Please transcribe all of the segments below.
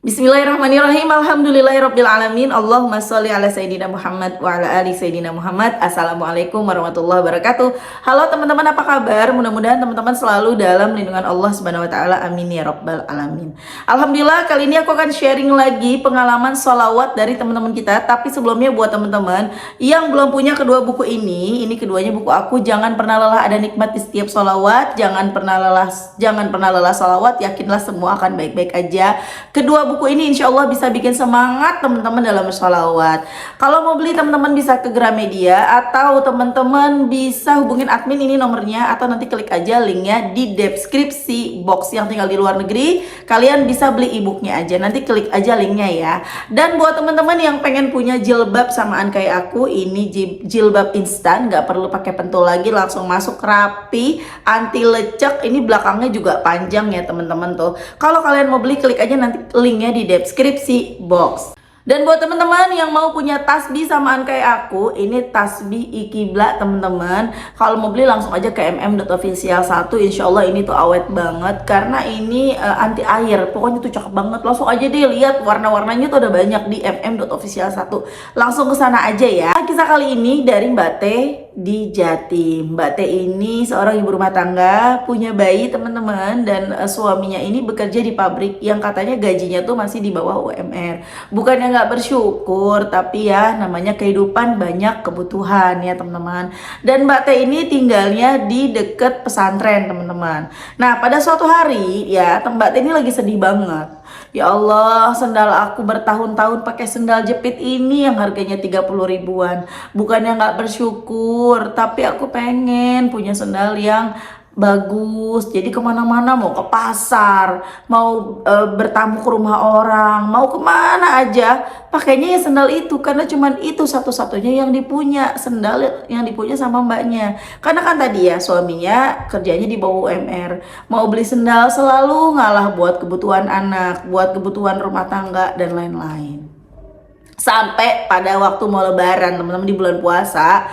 Bismillahirrahmanirrahim. Alhamdulillahirabbil alamin. Allahumma sholli ala sayidina Muhammad wa ala ali sayidina Muhammad. Assalamualaikum warahmatullahi wabarakatuh. Halo teman-teman, apa kabar? Mudah-mudahan teman-teman selalu dalam lindungan Allah Subhanahu wa taala. Amin ya rabbal alamin. Alhamdulillah, kali ini aku akan sharing lagi pengalaman sholawat dari teman-teman kita. Tapi sebelumnya buat teman-teman yang belum punya kedua buku ini keduanya buku aku. Jangan pernah lelah ada nikmat di setiap sholawat. Jangan pernah lelah sholawat. Yakinlah semua akan baik-baik aja. Kedua buku ini insya Allah bisa bikin semangat teman-teman dalam sholawat. Kalau mau beli teman-teman bisa ke Gramedia atau teman-teman bisa hubungin admin, ini nomornya, atau nanti klik aja linknya di deskripsi box. Yang tinggal di luar negeri kalian bisa beli e-booknya aja, nanti klik aja linknya ya. Dan buat teman-teman yang pengen punya jilbab samaan kayak aku, ini jilbab instan, nggak perlu pakai pentul lagi, langsung masuk rapi, anti lecek. Ini belakangnya juga panjang ya teman-teman tuh. Kalau kalian mau beli klik aja nanti linknya di deskripsi box. Dan buat teman-teman yang mau punya tasbih samaan kayak aku, ini tasbih Ikibla teman-teman. Kalau mau beli langsung aja ke mm.official1. Insya Allah ini tuh awet banget karena ini anti air. Pokoknya tuh cakep banget. Langsung aja deh lihat warna-warnanya tuh ada banyak di mm.official1. Langsung ke sana aja ya. Kisah kali ini dari Mbak T di Jatim. Mbak T ini seorang ibu rumah tangga, punya bayi teman-teman, dan suaminya ini bekerja di pabrik yang katanya gajinya tuh masih di bawah UMR. Bukannya nggak bersyukur, tapi ya namanya kehidupan banyak kebutuhan ya teman-teman. Dan Mbak T ini tinggalnya di deket pesantren teman-teman. Nah pada suatu hari ya Mbak T ini lagi sedih banget. Ya Allah, sendal aku bertahun-tahun pakai sendal jepit ini yang harganya 30 ribuan. Bukannya nggak bersyukur, tapi aku pengen punya sendal yang bagus. Jadi kemana-mana, mau ke pasar, mau bertamu ke rumah orang, mau kemana aja, pakainya ya sendal itu. Karena cuman itu satu-satunya yang dipunya, sendal yang dipunya sama mbaknya. Karena kan tadi ya suaminya kerjanya di bawah UMR. Mau beli sendal selalu ngalah buat kebutuhan anak, buat kebutuhan rumah tangga, dan lain-lain. Sampai pada waktu mau lebaran teman-teman, di bulan puasa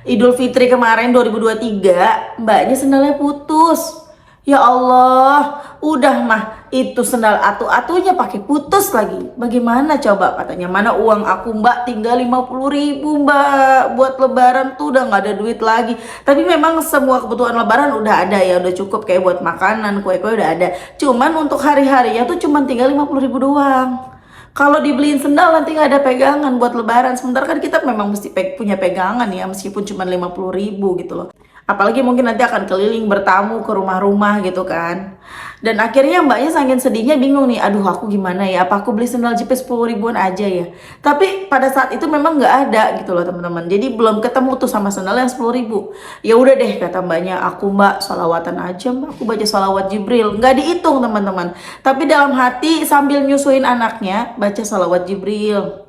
Idul Fitri kemarin 2023, mbaknya sendalnya putus. Ya Allah, udah mah itu sendal atu-atunya pakai putus lagi. Bagaimana coba, katanya mana uang aku mbak, tinggal 50 ribu mbak, buat lebaran tuh udah nggak ada duit lagi. Tapi memang semua kebutuhan lebaran udah ada ya, udah cukup kayak buat makanan, kue-kue udah ada. Cuman untuk hari-harinya tuh cuman tinggal 50 ribu doang. Kalau dibeliin sendal nanti nggak ada pegangan buat lebaran. Sementara kan kita memang mesti punya pegangan ya, meskipun cuma 50 ribu gitu loh. Apalagi mungkin nanti akan keliling bertamu ke rumah-rumah gitu kan. Dan akhirnya mbaknya saking sedihnya bingung nih, aduh aku gimana ya, apa aku beli sendal jepit 10 ribuan aja ya. Tapi pada saat itu memang nggak ada gitu loh teman-teman. Jadi belum ketemu tuh sama sendal yang 10 ribu. Ya udah deh kata mbaknya, aku mbak sholawatan aja mbak, aku baca sholawat Jibril. Nggak dihitung teman-teman. Tapi dalam hati sambil nyusuin anaknya baca sholawat Jibril.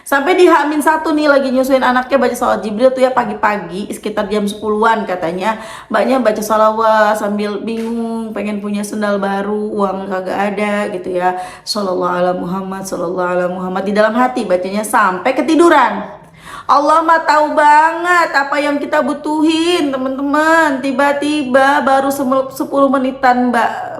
Sampai di H-1 nih lagi nyusuin anaknya baca sholawat Jibril tuh ya, pagi-pagi sekitar jam 10-an katanya mbaknya baca sholawat sambil bingung, pengen punya sendal baru, uang kagak ada gitu ya. Shallallahu ala Muhammad, shallallahu ala Muhammad, di dalam hati bacanya sampai ketiduran. Allah mah tahu banget apa yang kita butuhin teman-teman. Tiba-tiba baru 10 menitan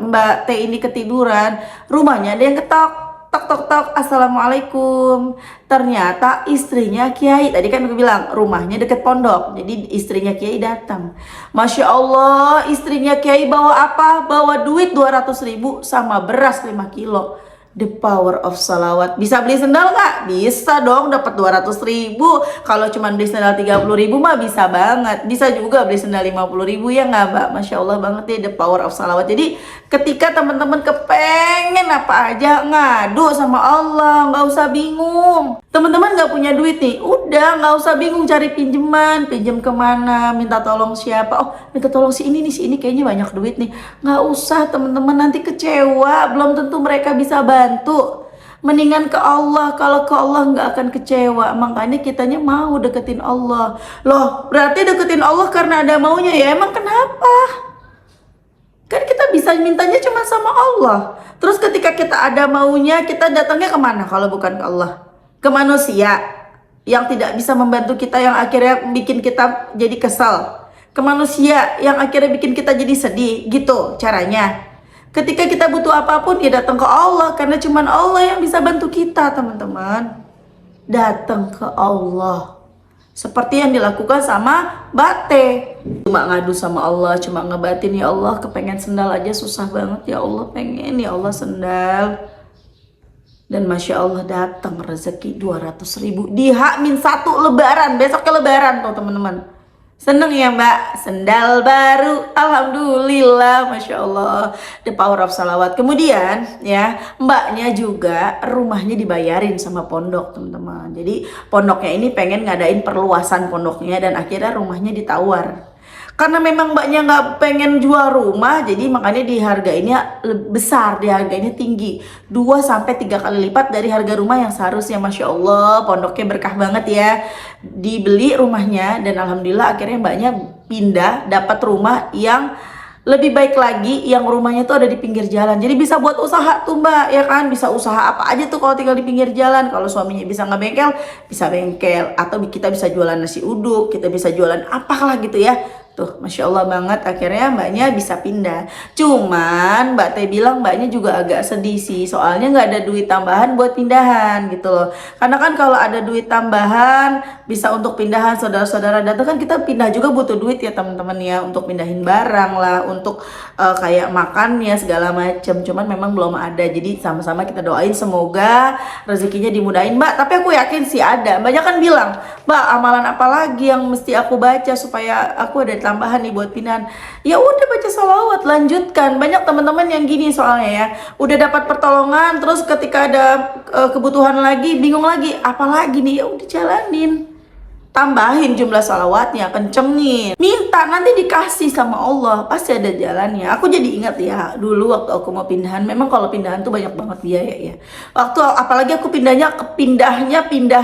Mbak T ini ketiduran, rumahnya ada yang ketok. Tok tok tok, assalamualaikum. Ternyata istrinya Kiai. Tadi kan gue bilang rumahnya deket pondok, jadi istrinya Kiai datang. Masya Allah, istrinya Kiai bawa apa? Bawa duit 200 ribu sama beras 5 kilo. The power of salawat. Bisa beli sendal nggak? Bisa dong, dapat 200 ribu. Kalau cuma beli sendal 30 ribu mah bisa banget. Bisa juga beli sendal 50 ribu ya nggak mbak? Masya Allah banget ya, the power of salawat. Jadi ketika teman-teman kepengen apa aja, ngadu sama Allah, nggak usah bingung. Teman-teman nggak punya duit nih, udah nggak usah bingung cari pinjaman, pinjam kemana, minta tolong siapa. Oh minta tolong si ini nih, si ini kayaknya banyak duit nih. Nggak usah teman-teman, nanti kecewa, belum tentu mereka bisa bantu. Mendingan ke Allah, kalau ke Allah nggak akan kecewa. Makanya kitanya mau deketin Allah. Loh berarti deketin Allah karena ada maunya ya, emang kenapa? Kan kita bisa mintanya cuma sama Allah. Terus ketika kita ada maunya, kita datangnya kemana kalau bukan ke Allah? Ke manusia yang tidak bisa membantu kita, yang akhirnya bikin kita jadi kesal. Ke manusia yang akhirnya bikin kita jadi sedih, gitu caranya. Ketika kita butuh apapun, ya datang ke Allah, karena cuman Allah yang bisa bantu kita, teman-teman. Datang ke Allah. Seperti yang dilakukan sama Bate. Cuma ngadu sama Allah, cuma ngebatin, ya Allah kepengen sendal aja susah banget, ya Allah pengen ya Allah sendal. Dan Masya Allah datang rezeki 200.000 di H-1 Lebaran, besoknya Lebaran tuh teman-teman. Seneng ya Mbak, sendal baru, Alhamdulillah, Masya Allah, the power of salawat. Kemudian ya, mbaknya juga rumahnya dibayarin sama pondok teman-teman. Jadi pondoknya ini pengen ngadain perluasan pondoknya, dan akhirnya rumahnya ditawar. Karena memang mbaknya nggak pengen jual rumah, jadi makanya dihargainya besar, dihargainya tinggi, 2-3 kali lipat dari harga rumah yang seharusnya. Masya Allah, pondoknya berkah banget ya. Dibeli rumahnya, dan alhamdulillah akhirnya mbaknya pindah, dapat rumah yang lebih baik lagi, yang rumahnya tuh ada di pinggir jalan. Jadi bisa buat usaha tuh mbak, ya kan? Bisa usaha apa aja tuh kalau tinggal di pinggir jalan. Kalau suaminya bisa ngebengkel, bisa bengkel. Atau kita bisa jualan nasi uduk, kita bisa jualan apalah gitu ya. Tuh, Masya Allah banget, akhirnya mbaknya bisa pindah. Cuman Mbak Teh bilang mbaknya juga agak sedih sih, soalnya nggak ada duit tambahan buat pindahan gitu loh. Karena kan kalau ada duit tambahan, bisa untuk pindahan, saudara-saudara datang kan kita pindah juga butuh duit ya teman-teman ya, untuk pindahin barang lah, untuk kayak makannya segala macam. Cuman memang belum ada, jadi sama-sama kita doain semoga rezekinya dimudahin Mbak. Tapi aku yakin sih ada. Banyak kan bilang, Mbak amalan apa lagi yang mesti aku baca supaya aku ada tambahan nih buat pindahan? Ya udah baca sholawat, lanjutkan. Banyak teman-teman yang gini soalnya ya, udah dapat pertolongan, terus ketika ada kebutuhan lagi, bingung lagi, apalagi nih, ya udah jalanin. Tambahin jumlah salawatnya, kencengin, minta, nanti dikasih sama Allah, pasti ada jalannya. Aku jadi ingat ya, dulu waktu aku mau pindahan, memang kalau pindahan tuh banyak banget biaya ya. Waktu apalagi aku pindah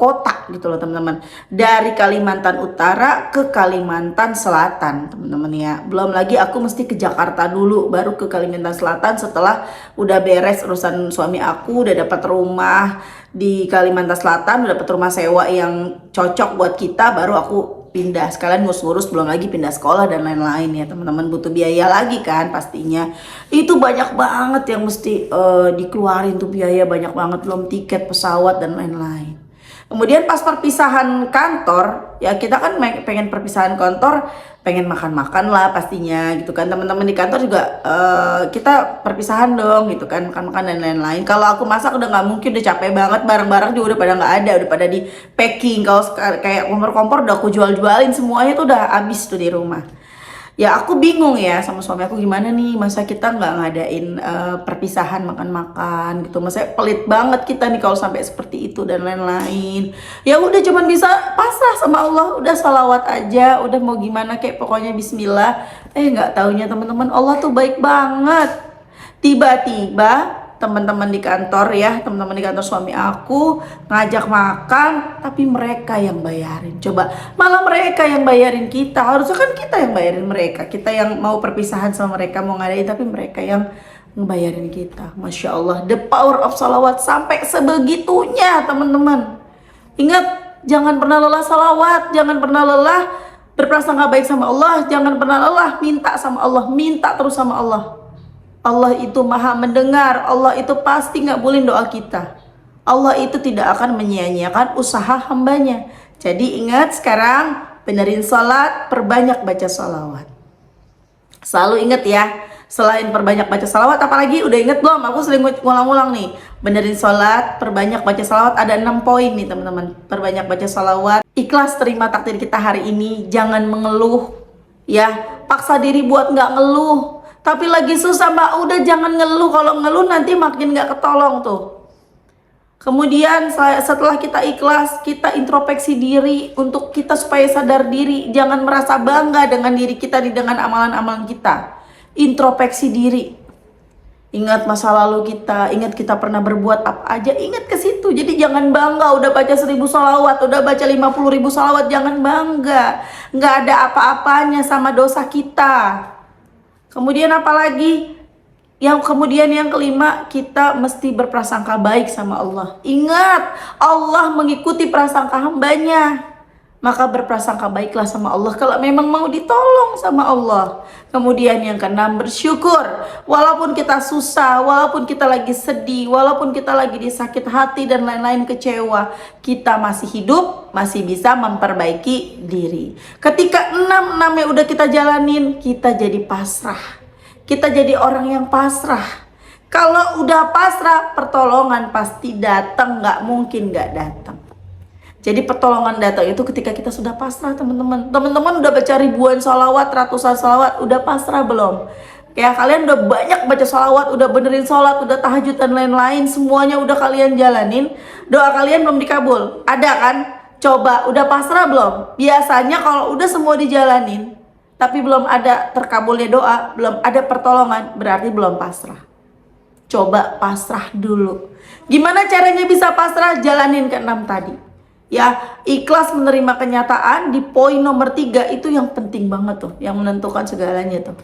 kota gitu loh teman-teman, dari Kalimantan Utara ke Kalimantan Selatan teman-teman ya. Belum lagi aku mesti ke Jakarta dulu, baru ke Kalimantan Selatan. Setelah udah beres urusan suami aku, udah dapat rumah di Kalimantan Selatan, udah dapat rumah sewa yang cocok buat kita, baru aku pindah. Sekalian ngurus-ngurus, belum lagi pindah sekolah dan lain-lain ya teman-teman, butuh biaya lagi kan pastinya. Itu banyak banget yang mesti dikeluarin tuh biaya, banyak banget, belum tiket pesawat dan lain-lain. Kemudian pas perpisahan kantor, ya kita kan pengen perpisahan kantor, pengen makan-makan lah pastinya gitu kan. Teman-teman di kantor juga kita perpisahan dong gitu kan, makan-makan dan lain-lain. Kalau aku masak udah nggak mungkin, udah capek banget, barang-barang juga udah pada nggak ada, udah pada di packing. Kalau kayak kompor-kompor udah aku jual-jualin semuanya tuh udah habis tuh di rumah. Ya aku bingung ya sama suami aku, gimana nih, masa kita nggak ngadain perpisahan makan-makan gitu, masa pelit banget kita nih kalau sampai seperti itu dan lain-lain. Ya udah cuman bisa pasrah sama Allah, udah salawat aja, udah mau gimana kayak pokoknya bismillah. Nggak taunya teman-teman, Allah tuh baik banget. Tiba-tiba teman-teman di kantor ya, teman-teman di kantor suami aku ngajak makan, tapi mereka yang bayarin. Coba, malah mereka yang bayarin kita. Harusnya kan kita yang bayarin mereka, kita yang mau perpisahan sama mereka, mau ngadain, tapi mereka yang ngebayarin kita. Masya Allah, the power of salawat sampai sebegitunya teman-teman. Ingat, jangan pernah lelah salawat, jangan pernah lelah berprasangka baik sama Allah, jangan pernah lelah minta sama Allah, minta terus sama Allah. Allah itu maha mendengar, Allah itu pasti ngabulin doa kita. Allah itu tidak akan menyia-nyiakan usaha hambanya. Jadi ingat sekarang, benerin sholat, perbanyak baca sholawat. Selalu ingat ya, selain perbanyak baca sholawat, apalagi udah inget belum? Aku sering ngulang-ngulang nih. Benerin sholat, perbanyak baca sholawat, ada 6 poin nih teman-teman. Perbanyak baca sholawat, ikhlas terima takdir kita hari ini, jangan mengeluh ya, paksa diri buat nggak ngeluh. Tapi lagi susah mbak, udah jangan ngeluh. Kalau ngeluh nanti makin gak ketolong tuh. Kemudian setelah kita ikhlas, kita introspeksi diri untuk kita supaya sadar diri. Jangan merasa bangga dengan diri kita, dengan amalan-amalan kita. Introspeksi diri. Ingat masa lalu kita, ingat kita pernah berbuat apa aja, ingat ke situ. Jadi jangan bangga udah baca 1000 sholawat, udah baca 50.000 sholawat, jangan bangga. Nggak ada apa-apanya sama dosa kita. Kemudian apalagi? Yang kelima, kita mesti berprasangka baik sama Allah. Ingat, Allah mengikuti prasangka hambanya. maka berprasangka baiklah sama Allah kalau memang mau ditolong sama Allah. Kemudian yang keenam, bersyukur. Walaupun kita susah, walaupun kita lagi sedih, walaupun kita lagi disakit hati dan lain-lain, kecewa, kita masih hidup, masih bisa memperbaiki diri. Ketika enam-enamnya udah kita jalanin, kita jadi pasrah. Kita jadi orang yang pasrah. Kalau udah pasrah, pertolongan pasti datang, nggak mungkin nggak datang. Jadi pertolongan datang itu ketika kita sudah pasrah, teman-teman. Teman-teman udah baca ribuan sholawat, ratusan sholawat, udah pasrah belum? Kayak kalian udah banyak baca sholawat, udah benerin sholat, udah tahajud dan lain-lain, semuanya udah kalian jalanin, doa kalian belum dikabul. Ada kan? Coba, udah pasrah belum? Biasanya kalau udah semua dijalanin, tapi belum ada terkabulnya doa, belum ada pertolongan, berarti belum pasrah. Coba pasrah dulu. Gimana caranya bisa pasrah? Jalanin ke-6 tadi. Ya, ikhlas menerima kenyataan di poin nomor 3 itu yang penting banget tuh, yang menentukan segalanya tuh.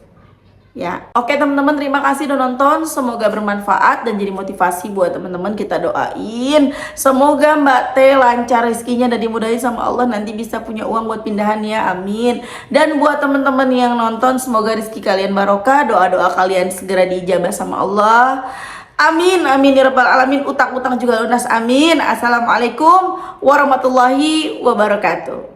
Ya, oke teman-teman, terima kasih udah nonton. Semoga bermanfaat dan jadi motivasi buat teman-teman. Kita doain semoga Mbak T lancar rezekinya dan dimudahin sama Allah, nanti bisa punya uang buat pindahan ya, amin. Dan buat teman-teman yang nonton, semoga rezeki kalian barokah, doa-doa kalian segera diijabah sama Allah. Amin, amin ya rabbal alamin. Utang-utang juga lunas, amin. Assalamualaikum warahmatullahi wabarakatuh.